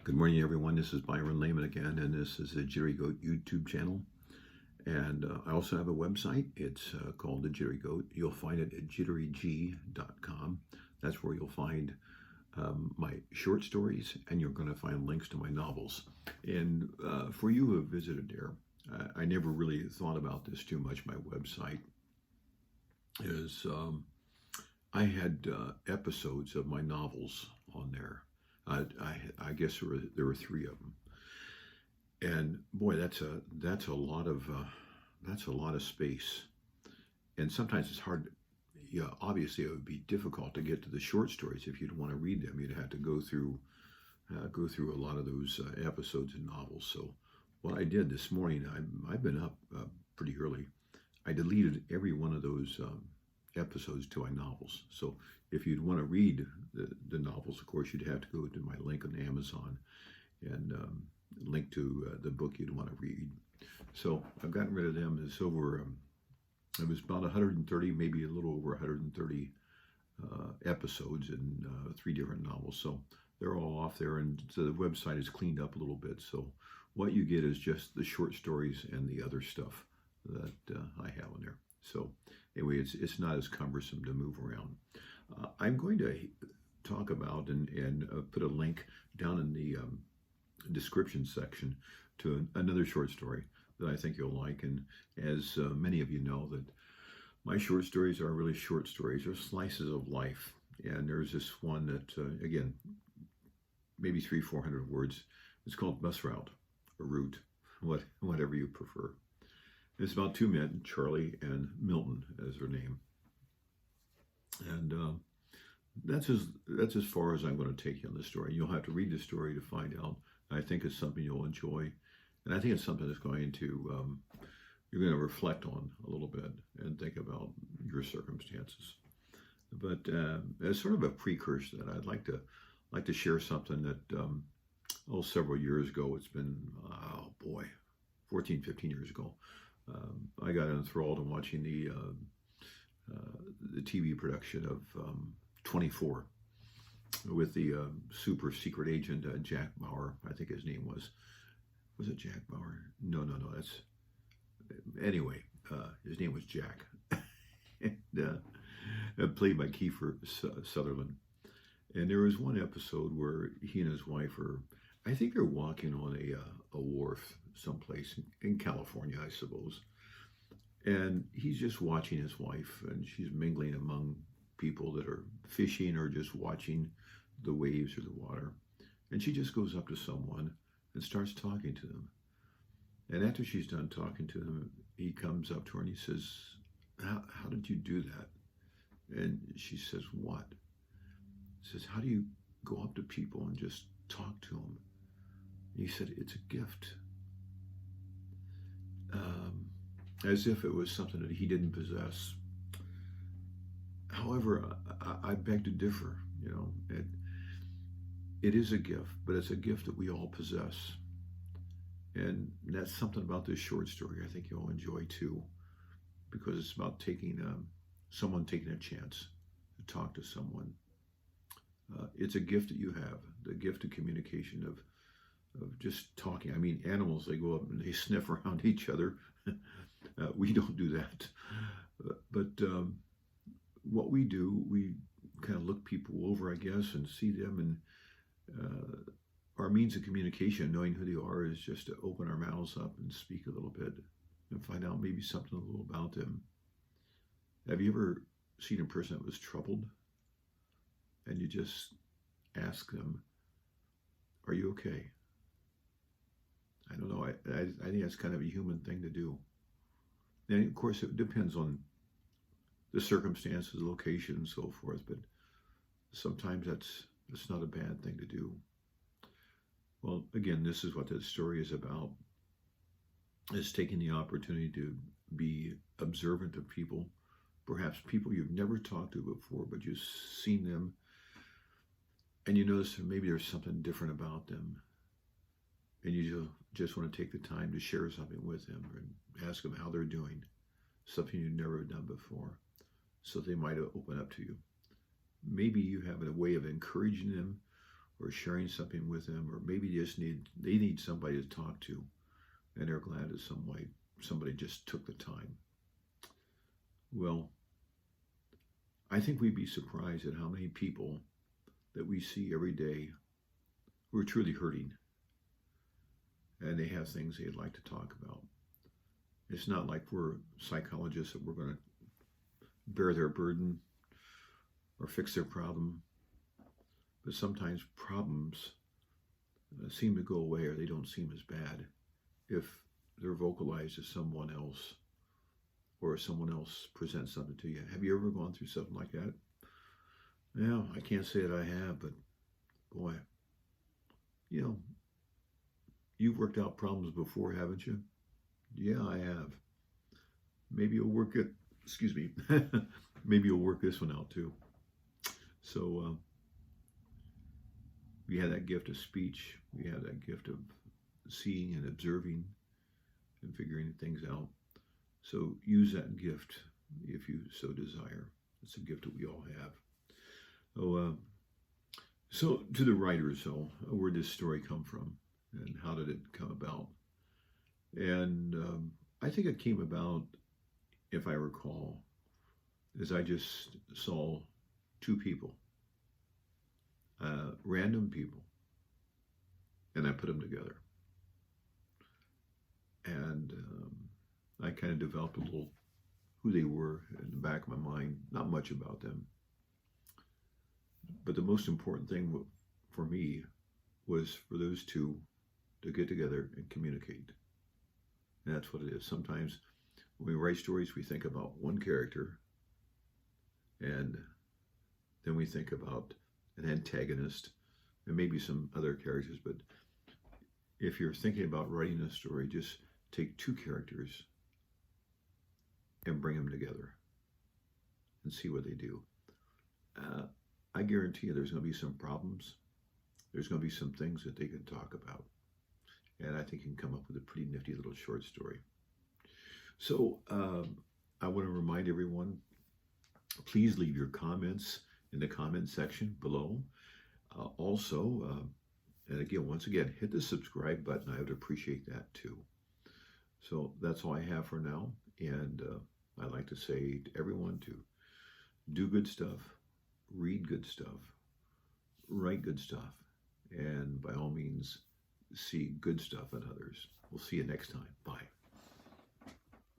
Good morning, everyone. This is Byron Lehman again, and this is the Jittery Goat YouTube channel. And I also have a website. It's called The Jittery Goat. You'll find it at jitteryg.com. That's where you'll find my short stories, and you're going to find links to my novels. And for you who have visited there, I never really thought about this too much. My website is I had episodes of my novels on there. I guess there were three of them, and boy, that's a lot of space. And sometimes it's hard. Yeah, obviously it would be difficult to get to the short stories if you'd want to read them. You'd have to go through a lot of those episodes and novels. So what I did this morning, I've been up pretty early. I deleted every one of those episodes to my novels. So if you'd want to read the novels, of course, you'd have to go to my link on Amazon and link to the book you'd want to read. So I've gotten rid of them. It's over, it was about 130, maybe a little over 130 episodes in three different novels. So they're all off there, and so the website is cleaned up a little bit. So what you get is just the short stories and the other stuff that I have on there. So anyway, it's not as cumbersome to move around. I'm going to talk about and put a link down in the description section to another short story that I think you'll like. And as many of you know, that my short stories are really short stories. They're slices of life. And there's this one that, again, maybe 300-400 words. It's called Bus Route or Route, whatever you prefer. It's about two men, Charlie and Milton as their name. And that's as far as I'm going to take you on this story. You'll have to read the story to find out. I think it's something you'll enjoy. And I think it's something that's going to, you're going to reflect on a little bit and think about your circumstances. But as sort of a precursor to that, I'd like to share something that, several years ago, it's been, 14, 15 years ago, I got enthralled in watching the TV production of 24 with the super secret agent Jack Bauer. I think his name was it Jack Bauer? No. Anyway, his name was Jack, and played by Kiefer Sutherland. And there was one episode where he and his wife I think they're walking on a wharf someplace in California, I suppose. And he's just watching his wife, and she's mingling among people that are fishing or just watching the waves or the water. And she just goes up to someone and starts talking to them. And after she's done talking to them, he comes up to her and he says, how did you do that? And she says, what? He says, how do you go up to people and just talk to them? And he said, it's a gift. As if it was something that he didn't possess. However, I beg to differ. It is a gift, but it's a gift that we all possess. And that's something about this short story I think you'll enjoy too, because it's about someone taking a chance to talk to someone. It's a gift that you have, the gift of communication, of just talking. I mean, animals, they go up and they sniff around each other. We don't do that. But what we do, we kind of look people over, I guess, and see them. And our means of communication, knowing who they are, is just to open our mouths up and speak a little bit and find out maybe something a little about them. Have you ever seen a person that was troubled and you just ask them, are you okay? I don't know. I think that's kind of a human thing to do. And of course, it depends on the circumstances, the location, and so forth. But sometimes that's not a bad thing to do. Well, again, this is what this story is about: is taking the opportunity to be observant of people, perhaps people you've never talked to before, but you've seen them, and you notice that maybe there's something different about them. And you just want to take the time to share something with them and ask them how they're doing, something you've never done before, so they might open up to you. Maybe you have a way of encouraging them or sharing something with them, or maybe they need somebody to talk to, and they're glad that somebody just took the time. Well, I think we'd be surprised at how many people that we see every day who are truly hurting, and they have things they'd like to talk about. It's not like we're psychologists that we're going to bear their burden or fix their problem, but sometimes problems seem to go away, or they don't seem as bad if they're vocalized to someone else, or someone else presents something to you. Have you ever gone through something like that? Yeah, I can't say that I have, but boy, you've worked out problems before, haven't you? Yeah, I have. Maybe you'll work it, excuse me, maybe you'll work this one out too. So we have that gift of speech. We have that gift of seeing and observing and figuring things out. So use that gift if you so desire. It's a gift that we all have. So to the writers, though, where did this story come from and how did it come about? And I think it came about, if I recall, as I just saw two people, random people, and I put them together. And I kind of developed a little who they were in the back of my mind, not much about them. But the most important thing for me was for those two to get together and communicate. And that's what it is. Sometimes when we write stories, we think about one character, and then we think about an antagonist and maybe some other characters. But if you're thinking about writing a story, just take two characters and bring them together and see what they do. I guarantee you there's going to be some problems. There's going to be some things that they can talk about. And I think you can come up with a pretty nifty little short story. So I want to remind everyone, please leave your comments in the comment section below. And again, once again, hit the subscribe button. I would appreciate that too. So that's all I have for now. And I'd like to say to everyone to do good stuff, read good stuff, write good stuff, and by all means, see good stuff in others. We'll see you next time. Bye.